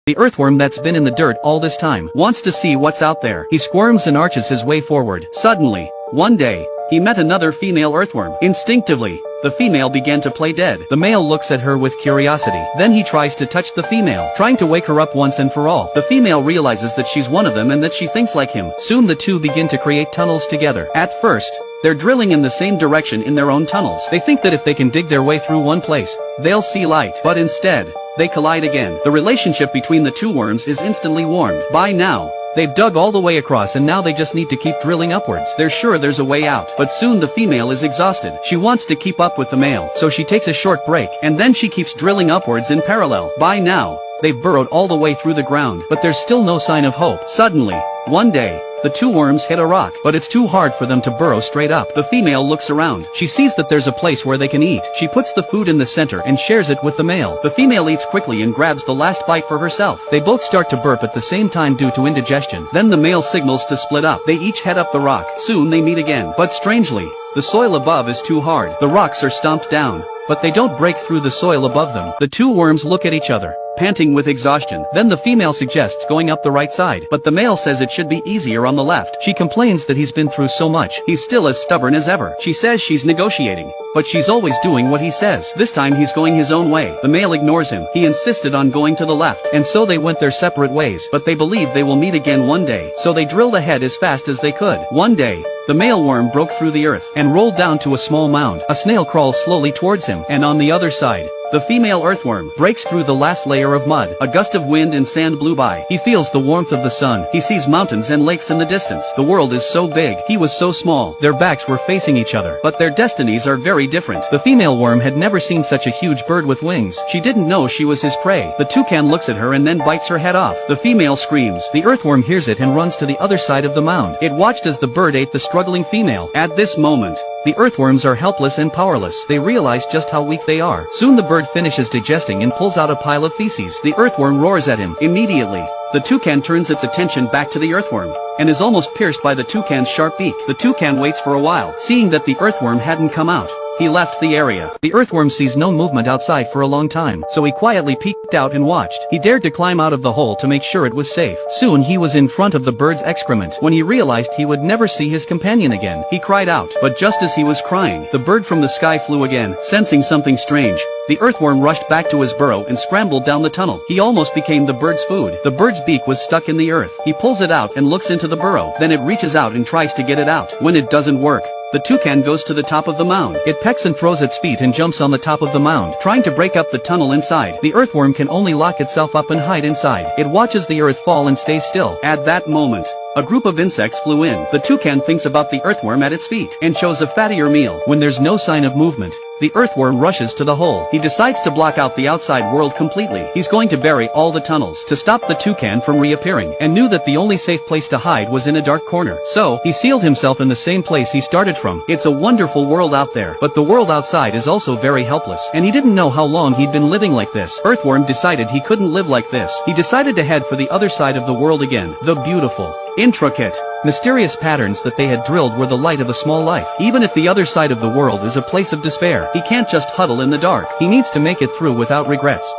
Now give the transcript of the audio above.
The earthworm that's been in the dirt all this time wants to see what's out there. He squirms and arches his way forward. Suddenly, one day, he met another female earthworm. Instinctively, the female began to play dead. The male looks at her with curiosity. Then he tries to touch the female, trying to wake her up once and for all. The female realizes that she's one of them and that she thinks like him. Soon the two begin to create tunnels together. At first, they're drilling in the same direction in their own tunnels. They think that if they can dig their way through one place, they'll see light. But instead, they collide again. The relationship between the two worms is instantly warmed. By now, they've dug all the way across and now they just need to keep drilling upwards. They're sure there's a way out. But soon the female is exhausted. She wants to keep up with the male, so she takes a short break, and then she keeps drilling upwards in parallel. By now, they've burrowed all the way through the ground, but there's still no sign of hope. Suddenly, one day, the two worms hit a rock, but it's too hard for them to burrow straight up. The female looks around. She sees that there's a place where they can eat. She puts the food in the center and shares it with the male. The female eats quickly and grabs the last bite for herself. They both start to burp at the same time due to indigestion. Then the male signals to split up. They each head up the rock. Soon they meet again. But strangely, the soil above is too hard. The rocks are stomped down, but they don't break through the soil above them. The two worms look at each other, panting with exhaustion. Then the female suggests going up the right side, but the male says it should be easier on the left. She complains that he's been through so much. He's still as stubborn as ever. She says she's negotiating, but she's always doing what he says. This time he's going his own way. The male ignores him. He insisted on going to the left, and so they went their separate ways. But they believe they will meet again one day, so they drilled ahead as fast as they could. One day, the male worm broke through the earth and rolled down to a small mound. A snail crawls slowly towards him, and on the other side, the female earthworm breaks through the last layer of mud. A gust of wind and sand blew by. He feels the warmth of the sun. He sees mountains and lakes in the distance. The world is so big. He was so small. Their backs were facing each other, but their destinies are very different. The female worm had never seen such a huge bird with wings. She didn't know she was his prey. The toucan looks at her and then bites her head off. The female screams. The earthworm hears it and runs to the other side of the mound. It watched as the bird ate the struggling female. At this moment, the earthworms are helpless and powerless. They realize just how weak they are. Soon the bird finishes digesting and pulls out a pile of feces. The earthworm roars at him. Immediately, the toucan turns its attention back to the earthworm, and is almost pierced by the toucan's sharp beak. The toucan waits for a while. Seeing that the earthworm hadn't come out, he left the area. The earthworm sees no movement outside for a long time, so he quietly peeked out and watched. He dared to climb out of the hole to make sure it was safe. Soon he was in front of the bird's excrement. When he realized he would never see his companion again, he cried out. But just as he was crying, the bird from the sky flew again. Sensing something strange, the earthworm rushed back to his burrow and scrambled down the tunnel. He almost became the bird's food. The bird's beak was stuck in the earth. He pulls it out and looks into the burrow. Then it reaches out and tries to get it out. When it doesn't work, the toucan goes to the top of the mound. It pecks and throws its feet and jumps on the top of the mound, trying to break up the tunnel inside. The earthworm can only lock itself up and hide inside. It watches the earth fall and stays still. At that moment, a group of insects flew in. The toucan thinks about the earthworm at its feet and chose a fattier meal. When there's no sign of movement, the earthworm rushes to the hole. He decides to block out the outside world completely. He's going to bury all the tunnels to stop the toucan from reappearing, and knew that the only safe place to hide was in a dark corner. So, he sealed himself in the same place he started from. It's a wonderful world out there, but the world outside is also very helpless, and he didn't know how long he'd been living like this. Earthworm decided he couldn't live like this. He decided to head for the other side of the world again. The beautiful, intricate, mysterious patterns that they had drilled were the light of a small life. Even if the other side of the world is a place of despair, he can't just huddle in the dark. He needs to make it through without regrets.